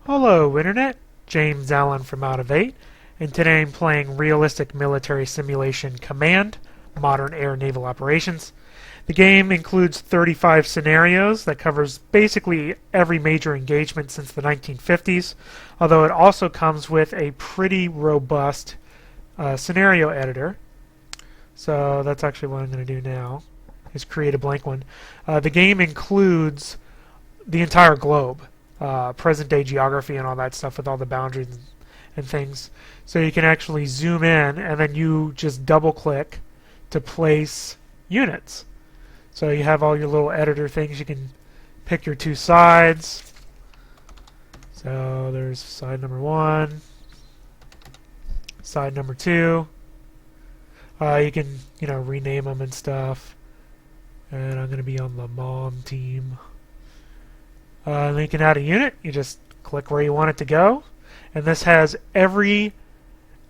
Hello Internet, James Allen from Out of 8, and today I'm playing realistic military simulation Command, Modern Air Naval Operations. The game includes 35 scenarios that covers basically every major engagement since the 1950s, although it also comes with a pretty robust scenario editor. So that's actually what I'm going to do now, is create a blank one. The game includes the entire globe. Present-day geography and all that stuff with all the boundaries and things. So you can actually zoom in and then you just double-click to place units. So you have all your little editor things. You can pick your two sides. So there's side number 1, side number 2. You can, rename them and stuff. And I'm going to be on the mom team. Then you can add a unit. You just click where you want it to go. And this has every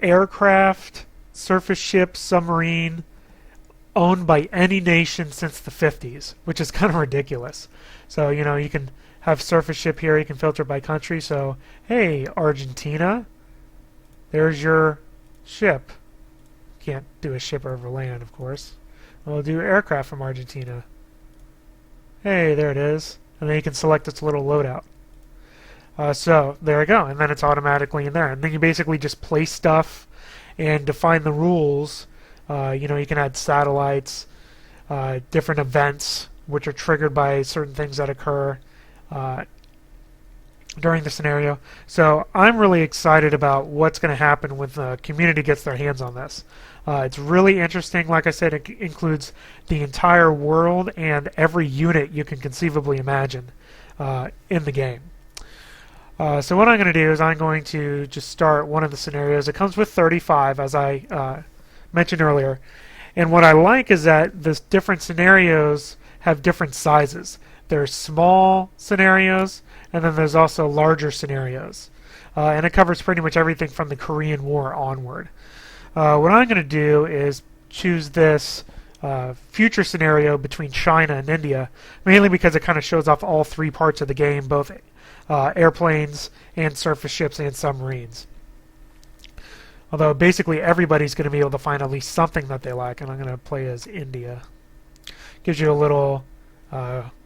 aircraft, surface ship, submarine owned by any nation since the 50s, which is kind of ridiculous. So, you can have surface ship here. You can filter by country. So, hey, Argentina, there's your ship. Can't do a ship over land, of course. We'll do aircraft from Argentina. Hey, there it is. And then you can select its little loadout. So there we go, and then it's automatically in there. And then you basically just place stuff and define the rules. You can add satellites, different events which are triggered by certain things that occur during the scenario. So I'm really excited about what's going to happen when the community gets their hands on this. It's really interesting. Like I said, it includes the entire world and every unit you can conceivably imagine in the game. So what I'm going to do is I'm going to just start one of the scenarios. It comes with 35, as I mentioned earlier. And what I like is that the different scenarios have different sizes. There's small scenarios, and then there's also larger scenarios. And it covers pretty much everything from the Korean War onward. What I'm going to do is choose this future scenario between China and India, mainly because it kind of shows off all three parts of the game, both airplanes and surface ships and submarines. Although basically everybody's going to be able to find at least something that they like, and I'm going to play as India. Gives you a little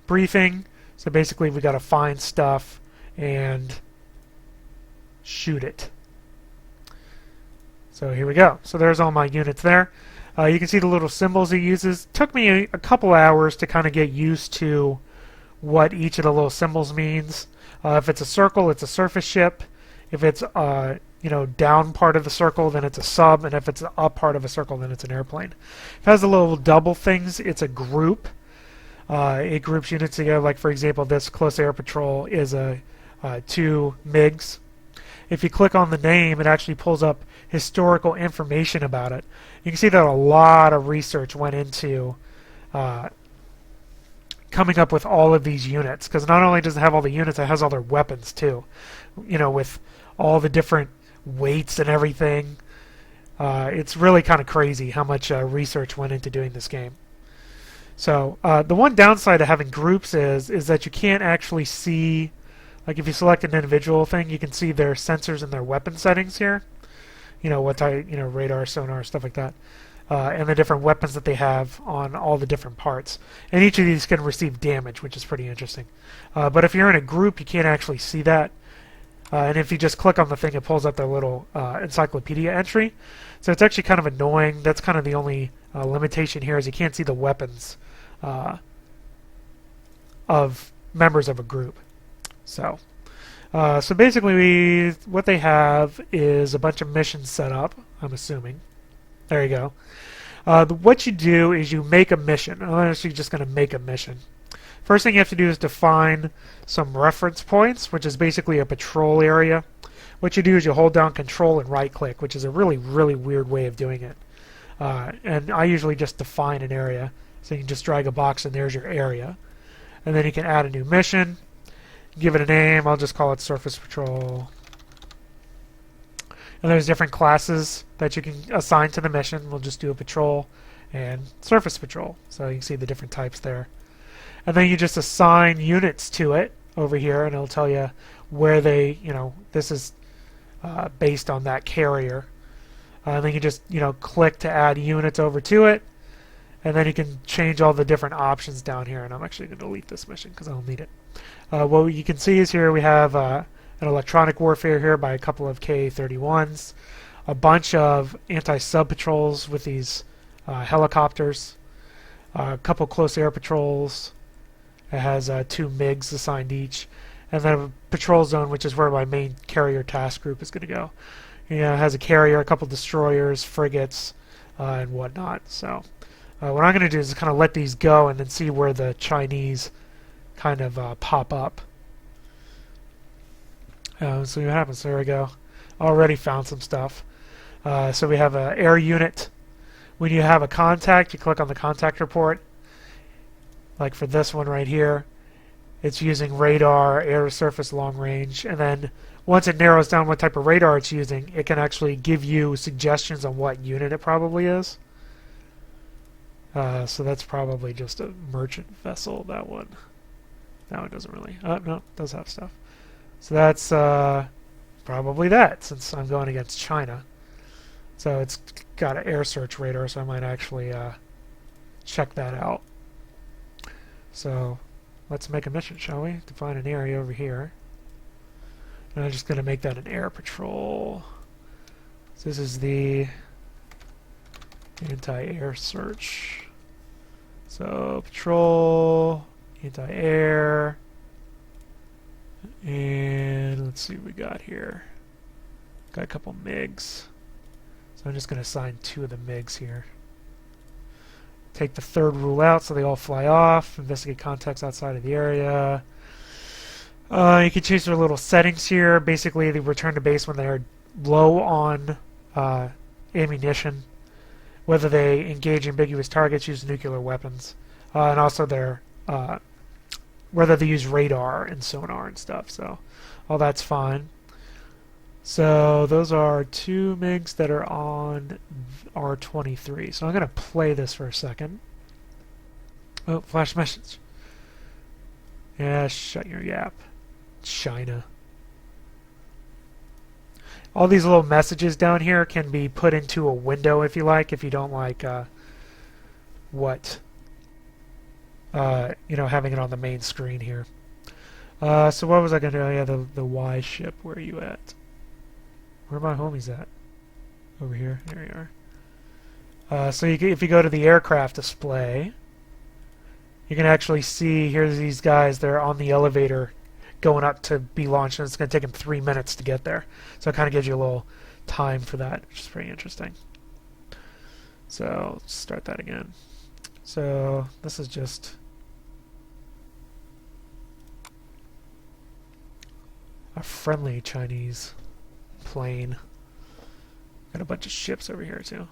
briefing. So basically we got to find stuff and shoot it. So here we go. So there's all my units there. You can see the little symbols it uses. Took me a couple hours to kind of get used to what each of the little symbols means. If it's a circle, it's a surface ship. If it's down part of the circle, then it's a sub, and if it's the up part of a circle, then it's an airplane. If it has the little double things, it's a group. It groups units together. Like for example, this close air patrol is a 2 MiGs. If you click on the name, it actually pulls up historical information about it. You can see that a lot of research went into coming up with all of these units, because not only does it have all the units, it has all their weapons too. With all the different weights and everything. It's really kind of crazy how much research went into doing this game. So the one downside of having groups is that you can't actually see. Like if you select an individual thing, you can see their sensors and their weapon settings here. What type, radar, sonar, stuff like that. And the different weapons that they have on all the different parts. And each of these can receive damage, which is pretty interesting. But if you're in a group, you can't actually see that. And if you just click on the thing, it pulls up their little encyclopedia entry. So it's actually kind of annoying. That's kind of the only limitation here, is you can't see the weapons of members of a group. So basically what they have is a bunch of missions set up, I'm assuming. There you go. What you do is you make a mission. I'm actually just going to make a mission. First thing you have to do is define some reference points, which is basically a patrol area. What you do is you hold down Control and right-click, which is a really, really weird way of doing it. And I usually just define an area. So you can just drag a box and there's your area. And then you can add a new mission. Give it a name. I'll just call it Surface Patrol. And there's different classes that you can assign to the mission. We'll just do a patrol and surface patrol. So you can see the different types there. And then you just assign units to it over here, and it'll tell you where they, this is based on that carrier. And then you just, click to add units over to it, and then you can change all the different options down here. And I'm actually going to delete this mission because I don't need it. What you can see is here we have an electronic warfare here by a couple of Ka-31s, a bunch of anti-sub patrols with these helicopters, a couple close air patrols. It has 2 MiGs assigned each, and then a patrol zone, which is where my main carrier task group is going to go. It has a carrier, a couple destroyers, frigates, and whatnot. So what I'm going to do is kind of let these go and then see where the Chinese kind of pop up. See what happens. There we go. Already found some stuff. So we have an air unit. When you have a contact, you click on the contact report. Like for this one right here, it's using radar, air to surface, long range, and then once it narrows down what type of radar it's using, it can actually give you suggestions on what unit it probably is. So that's probably just a merchant vessel, that one. That one doesn't really... no, it does have stuff. So that's probably that, since I'm going against China. So it's got an air search radar, so I might actually check that out. So let's make a mission, shall we? To find an area over here. And I'm just going to make that an air patrol. So this is the anti-air search. So patrol, anti-air, and let's see what we got here. Got a couple MiGs. So I'm just going to assign 2 of the MiGs here. Take the 3rd rule out so they all fly off. Investigate contacts outside of the area. You can change their little settings here. Basically, they return to base when they're low on ammunition. Whether they engage ambiguous targets, use nuclear weapons. And also their whether they use radar and sonar and stuff. So all that's fine. So those are 2 MiGs that are on R23. So I'm going to play this for a second. Oh, flash message. Yeah, shut your yap. China. All these little messages down here can be put into a window if you like, if you don't like having it on the main screen here. So what was I going to do? Oh, yeah, the Y ship. Where are you at? Where are my homies at? Over here. There you are. So if you go to the aircraft display, you can actually see here's these guys. They're on the elevator going up to be launched, and it's going to take them 3 minutes to get there. So it kind of gives you a little time for that, which is pretty interesting. So let's start that again. So this is just a friendly Chinese plane. Got a bunch of ships over here too.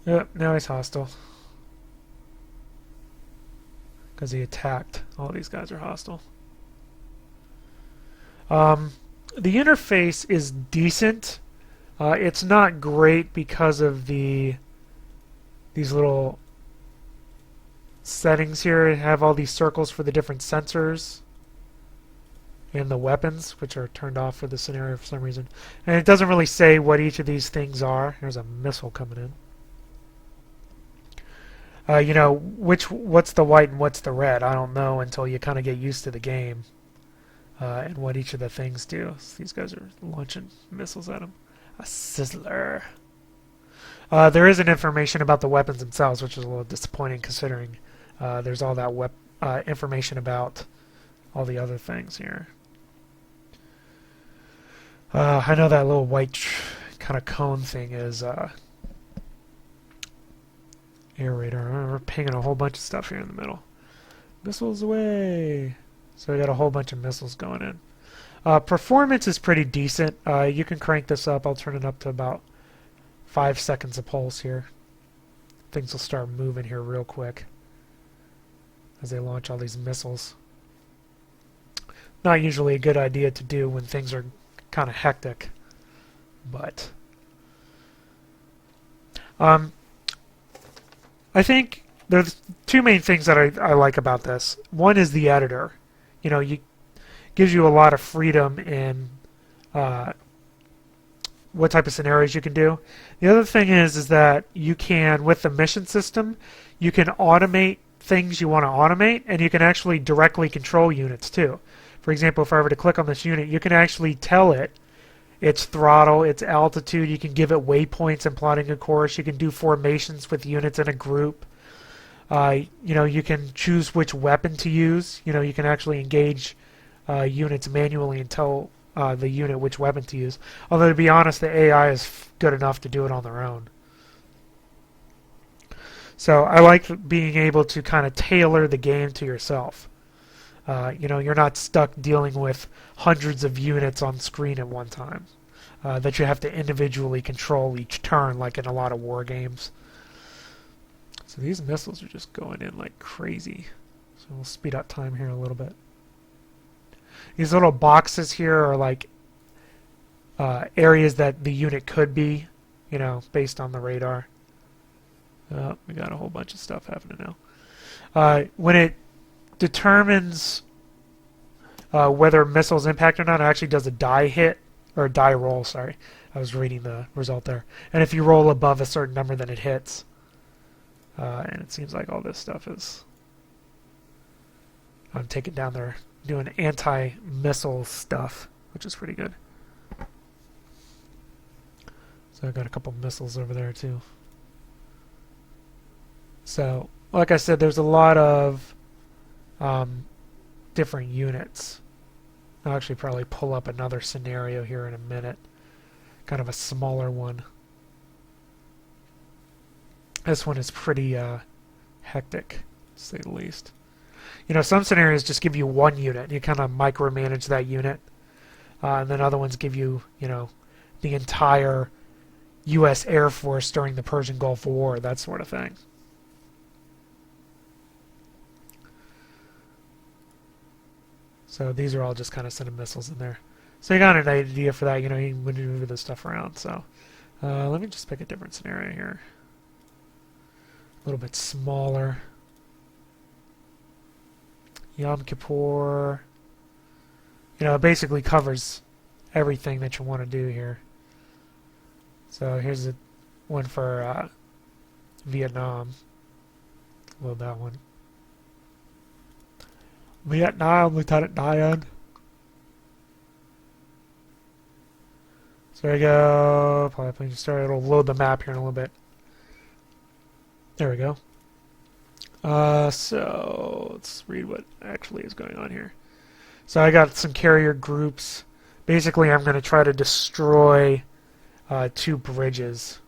Yep, now he's hostile. Because he attacked. All these guys are hostile. The interface is decent. It's not great because of these little settings here. Have all these circles for the different sensors and the weapons, which are turned off for the scenario for some reason. And it doesn't really say what each of these things are. There's a missile coming in. What's the white and what's the red? I don't know until you kind of get used to the game and what each of the things do. So these guys are launching missiles at them. A sizzler. There isn't information about the weapons themselves, which is a little disappointing considering there's all that information about all the other things here. I know that little white kind of cone thing is air radar. We're pinging a whole bunch of stuff here in the middle. Missiles away! So we got a whole bunch of missiles going in. Performance is pretty decent. You can crank this up. I'll turn it up to about 5 seconds a pulse here. Things will start moving here real quick as they launch all these missiles. Not usually a good idea to do when things are kind of hectic, but I think there's two main things that I like about this. One is the editor. You know, gives you a lot of freedom in what type of scenarios you can do. The other thing is that you can, with the mission system, you can automate things you want to automate, and you can actually directly control units too. For example, if I were to click on this unit, you can actually tell it its throttle, its altitude. You can give it waypoints and plotting a course. You can do formations with units in a group. You know, you can choose which weapon to use. You know, you can actually engage units manually and tell the unit which weapon to use. Although, to be honest, the AI is good enough to do it on their own. So I like being able to kind of tailor the game to yourself. You know, you're not stuck dealing with hundreds of units on screen at one time that you have to individually control each turn, like in a lot of war games. So these missiles are just going in like crazy. So we'll speed up time here a little bit. These little boxes here are like areas that the unit could be, you know, based on the radar. Oh, we got a whole bunch of stuff happening now. When it determines whether missiles impact or not, it actually does a die hit, or a die roll, sorry. I was reading the result there. And if you roll above a certain number, then it hits. And it seems like all this stuff is... I'm taking down there, doing anti-missile stuff, which is pretty good. So I've got a couple missiles over there too. So, like I said, there's a lot of different units. I'll actually probably pull up another scenario here in a minute. Kind of a smaller one. This one is pretty hectic, to say the least. You know, some scenarios just give you one unit, and you kind of micromanage that unit. And then other ones give you, you know, the entire U.S. Air Force during the Persian Gulf War, that sort of thing. So these are all just kind of sending missiles in there. So you got an idea for that, you know, you can maneuver this stuff around. So let me just pick a different scenario here. A little bit smaller. Yom Kippur. You know, it basically covers everything that you want to do here. So here's a one for Vietnam. Love that one. Vietnam, Lieutenant Diane. So there we go. Probably playing start. It'll load the map here in a little bit. There we go. So let's read what actually is going on here. So I got some carrier groups. Basically, I'm going to try to destroy 2 bridges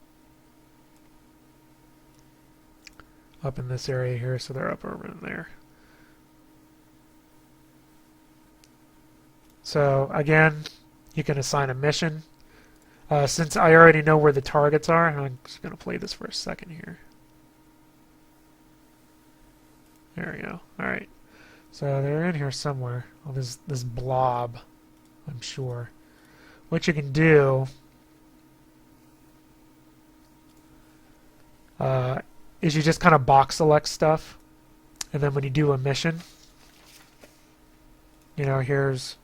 up in this area here. So they're up over in there. So again, you can assign a mission. Since I already know where the targets are, I'm just going to play this for a second here. There we go. Alright. So they're in here somewhere. Oh, this blob, I'm sure. What you can do is you just kind of box select stuff. And then when you do a mission, you know, here's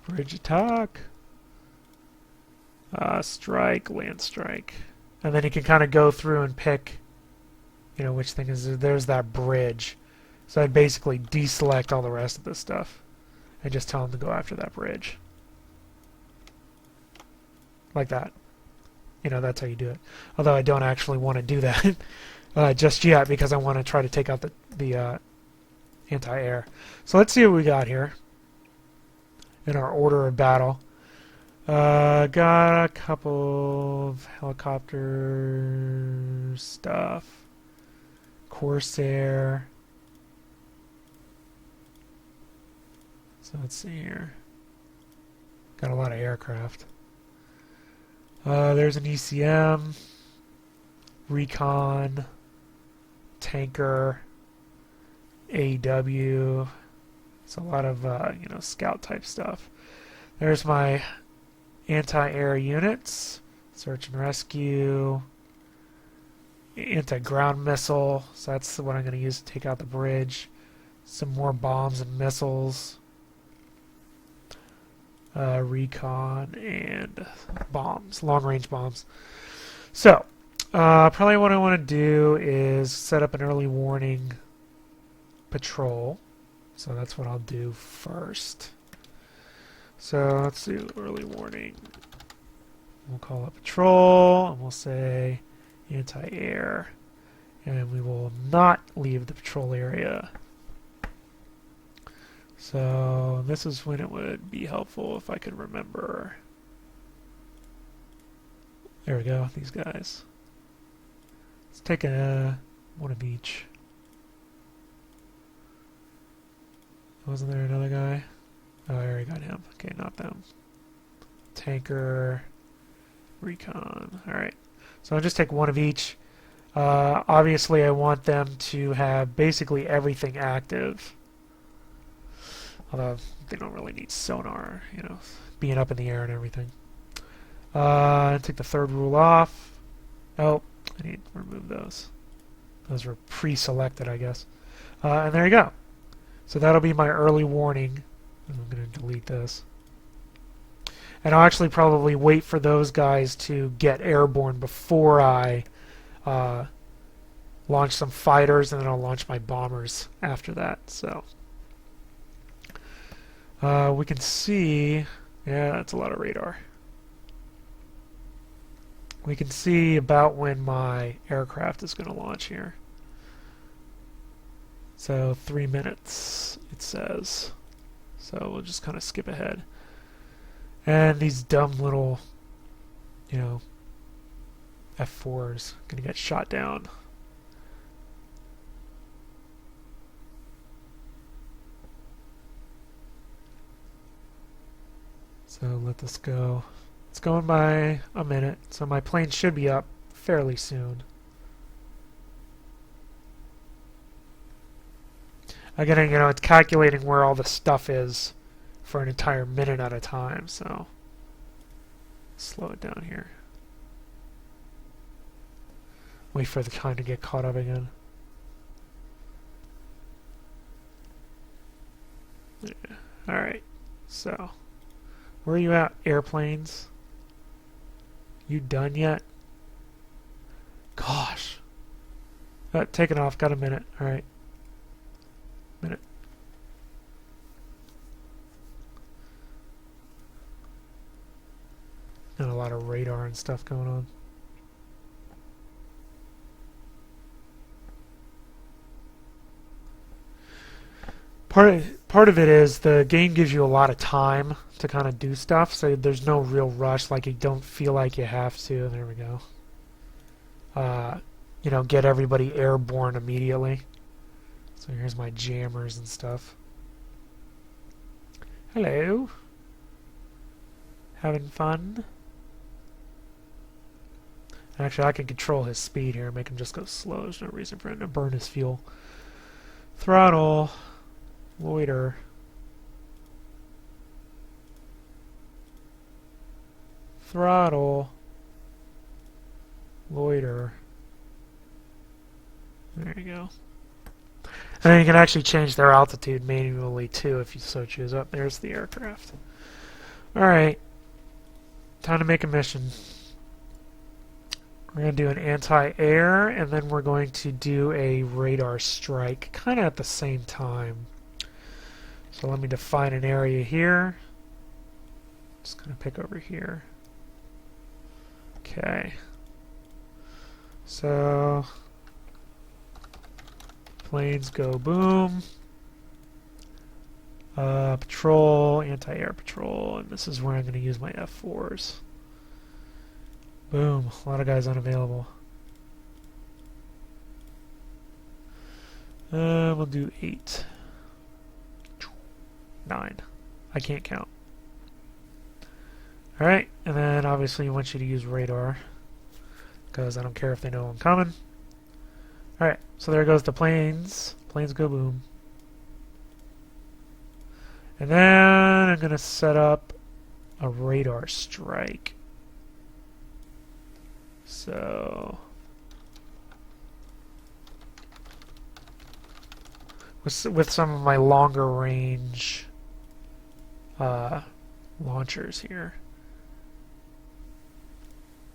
bridge attack, strike, land strike. And then you can kind of go through and pick, you know, which thing is, there's that bridge. So I'd basically deselect all the rest of this stuff and just tell them to go after that bridge. Like that. You know, that's how you do it. Although I don't actually want to do that just yet, because I want to try to take out the anti-air. So let's see what we got here in our order of battle. Got a couple of helicopter stuff. Corsair. So let's see here. Got a lot of aircraft. There's an ECM, recon, tanker, AEW. It's a lot of you know, scout type stuff. There's my anti-air units, search and rescue, anti-ground missile. So that's what I'm going to use to take out the bridge. Some more bombs and missiles. Recon and bombs, long-range bombs. So, probably what I want to do is set up an early warning patrol. So that's what I'll do first. So let's do early warning. We'll call it patrol, and we'll say anti-air. And we will not leave the patrol area. So this is when it would be helpful if I could remember. There we go, these guys. Let's take one of each. Wasn't there another guy? Oh, I already got him. Okay, not them. Tanker, recon. Alright, so I'll just take one of each. Obviously I want them to have basically everything active. Although they don't really need sonar, you know, being up in the air and everything. Take the third rule off. Oh, I need to remove those. Those were pre-selected, I guess. And there you go. So that'll be my early warning. I'm going to delete this. And I'll actually probably wait for those guys to get airborne before I launch some fighters, and then I'll launch my bombers after that. So we can see, yeah, that's a lot of radar. We can see about when my aircraft is going to launch here. So 3 minutes, it says. So we'll just kind of skip ahead. And these dumb little, you know, F4s going to get shot down. So let this go. It's going by a minute, so my plane should be up fairly soon. Again, you know, it's calculating where all the stuff is for an entire minute at a time, so slow it down here. Wait for the time to get caught up again. Yeah. Alright, so where are you at, airplanes? You done yet? Gosh. Taking off, got a minute. Alright. Minute. And a lot of radar and stuff going on. Part of it is the game gives you a lot of time to kind of do stuff, so there's no real rush, like you don't feel like you have to. There we go. You know, get everybody airborne immediately. So here's my jammers and stuff. Hello. Having fun? Actually, I can control his speed here, make him just go slow. There's no reason for him to burn his fuel. Throttle. Loiter. Throttle. Loiter. There you go. And then you can actually change their altitude manually too if you so choose. Oh, there's the aircraft. Alright. Time to make a mission. We're going to do an anti-air, and then we're going to do a radar strike, kind of at the same time. So let me define an area here. Just going to pick over here. Okay. So planes go boom. Patrol, anti-air patrol, and this is where I'm going to use my F4s. Boom, a lot of guys unavailable. We'll do 8. 9. I can't count. Alright, and then obviously I want you to use radar, because I don't care if they know I'm coming. Alright, so there goes the planes. Planes go boom. And then I'm going to set up a radar strike. So with some of my longer range launchers here.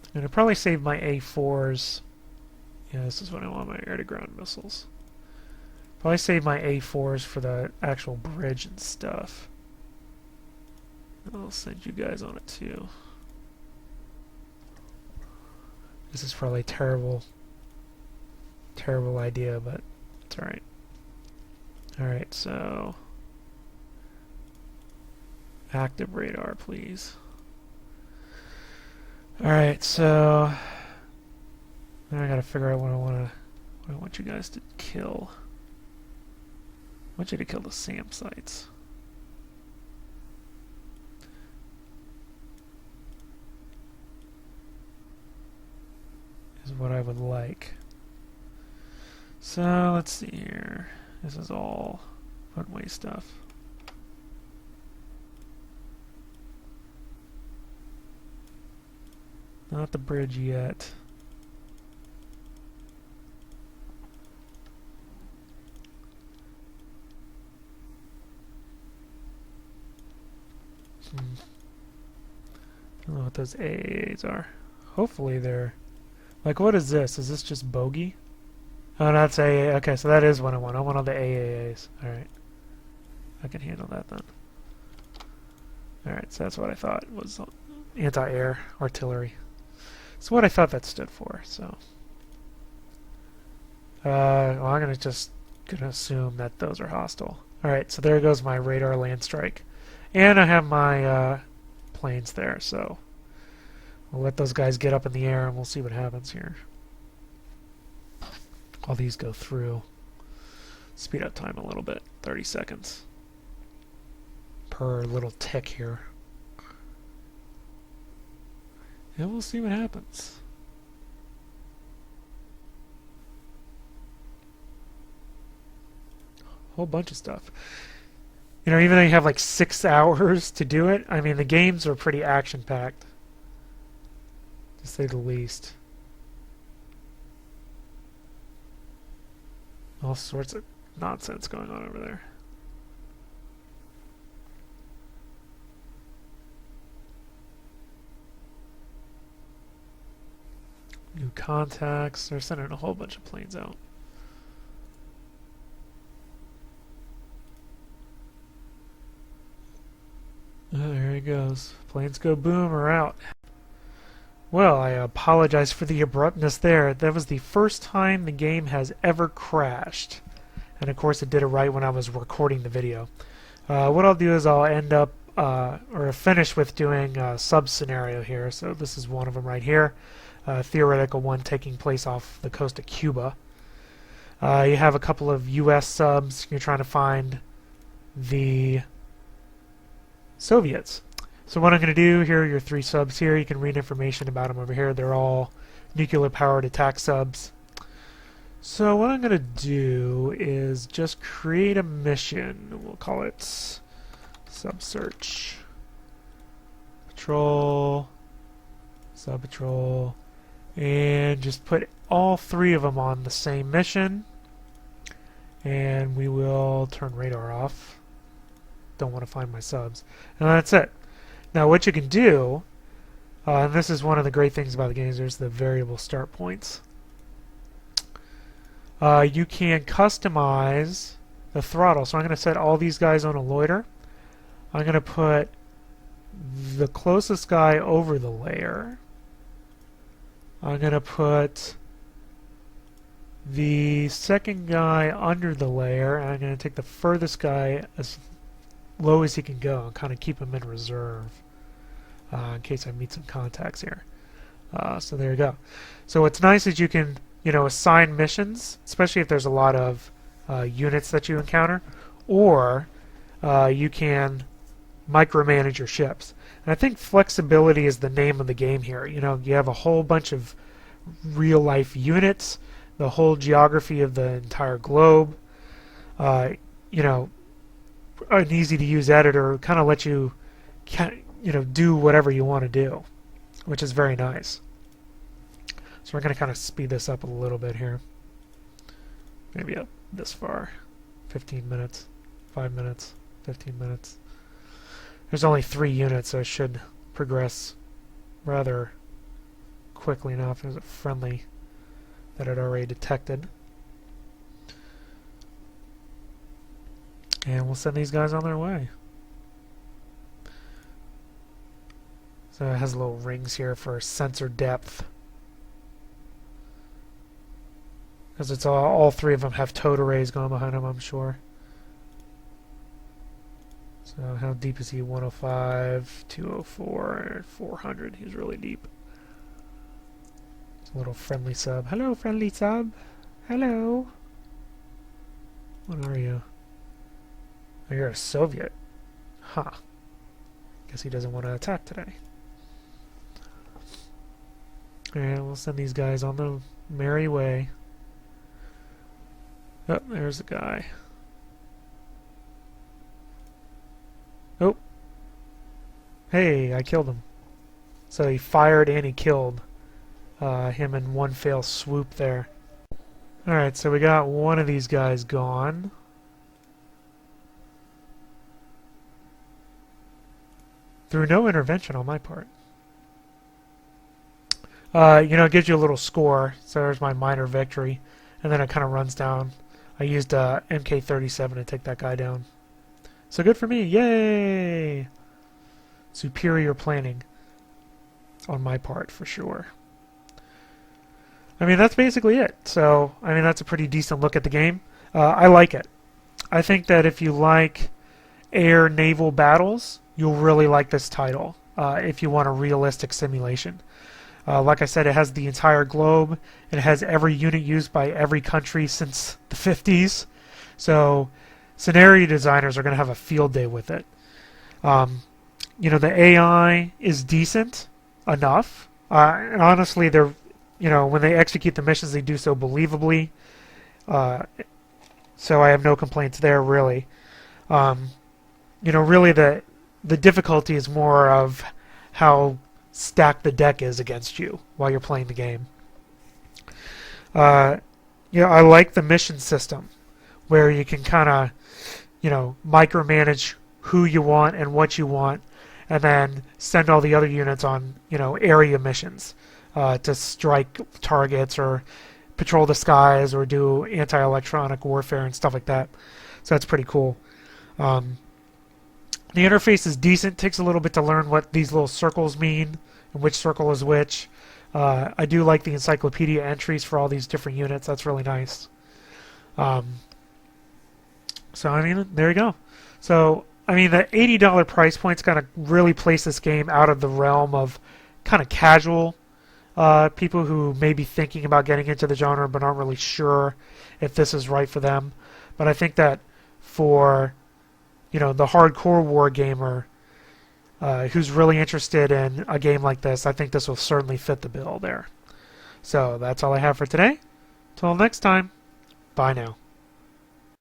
I'm going to probably save my A4s. Yeah, this is what I want, my air-to-ground missiles. Probably save my A4s for the actual bridge and stuff. I'll send you guys on it too. This is probably a terrible idea, but it's alright. Alright, so active radar, please. Alright, so now I gotta figure out what I want you guys to kill. I want you to kill the SAM sites. Is what I would like. So let's see here. This is all runway stuff. Not the bridge yet. I don't know what those AAAs are. Hopefully they're... Like, what is this? Is this just bogey? Oh, that's AAA. Okay, so that is what I want. I want all the AAAs. Alright. I can handle that then. Alright, so that's what I thought was anti-air artillery. It's what I thought that stood for, so... well, I'm gonna assume that those are hostile. Alright, so there goes my radar land strike. And I have my planes there, so we'll let those guys get up in the air and we'll see what happens here. All these go through. Speed up time a little bit, 30 seconds per little tick here. And we'll see what happens. Whole bunch of stuff. You know, even though you have like 6 hours to do it, I mean, the games are pretty action-packed, to say the least. All sorts of nonsense going on over there. New contacts. They're sending a whole bunch of planes out. Oh, there he goes. Planes go boom or out. Well, I apologize for the abruptness there. That was the first time the game has ever crashed. And of course it did it right when I was recording the video. What I'll do is I'll end up, or finish with doing a sub-scenario here. So this is one of them right here. Theoretical one taking place off the coast of Cuba. You have a couple of US subs. You're trying to find the Soviets. So what I'm going to do here, your 3 subs here, you can read information about them over here. They're all nuclear-powered attack subs. So what I'm going to do is just create a mission. We'll call it sub-search. Patrol, sub-patrol, and just put all 3 of them on the same mission. And we will turn radar off. Don't want to find my subs. And that's it. Now what you can do, and this is one of the great things about the games, there's the variable start points. You can customize the throttle. So I'm going to set all these guys on a loiter. I'm going to put the closest guy over the layer. I'm going to put the second guy under the layer, and I'm going to take the furthest guy as low as he can go and kind of keep him in reserve in case I meet some contacts here. So there you go. So what's nice is you can, you know, assign missions, especially if there's a lot of units that you encounter, or you can micromanage your ships. And I think flexibility is the name of the game here. You know, you have a whole bunch of real-life units, the whole geography of the entire globe. You know, an easy-to-use editor kind of lets you, do whatever you want to do, which is very nice. So we're going to kind of speed this up a little bit here. Maybe up this far. 15 minutes, 5 minutes, 15 minutes. There's only 3 units, so it should progress rather quickly enough. There's a friendly that it already detected. And we'll send these guys on their way. So it has little rings here for sensor depth. Because it's all 3 of them have towed arrays going behind them, I'm sure. So how deep is he? 105, 204, 400. He's really deep. It's a little friendly sub. Hello, friendly sub. Hello. What are you? Oh, you're a Soviet. Huh. Guess he doesn't want to attack today. And we'll send these guys on the merry way. Oh, there's a guy. Oh. Hey, I killed him. So he fired and he killed him in one fell swoop there. Alright, so we got one of these guys gone. Through no intervention on my part. It gives you a little score. So there's my minor victory. And then it kind of runs down. I used MK37 to take that guy down. So good for me. Yay! Superior planning on my part, for sure. I mean, that's basically it. So, I mean, that's a pretty decent look at the game. I like it. I think that if you like air-naval battles, you'll really like this title if you want a realistic simulation. Like I said, it has the entire globe. It has every unit used by every country since the 50s. So scenario designers are going to have a field day with it. The AI is decent enough. And honestly, they're, when they execute the missions, they do so believably. So I have no complaints there, really. Really the difficulty is more of how stacked the deck is against you while you're playing the game. I like the mission system where you can kind of, micromanage who you want and what you want, and then send all the other units on, area missions to strike targets or patrol the skies or do anti-electronic warfare and stuff like that. So that's pretty cool. The interface is decent. Takes a little bit to learn what these little circles mean and which circle is which. I do like the encyclopedia entries for all these different units. That's really nice. So, I mean, there you go. So, I mean, the $80 price point's going to really place this game out of the realm of kind of casual people who may be thinking about getting into the genre but aren't really sure if this is right for them. But I think that for, the hardcore war gamer who's really interested in a game like this, I think this will certainly fit the bill there. So that's all I have for today. Till next time, bye now.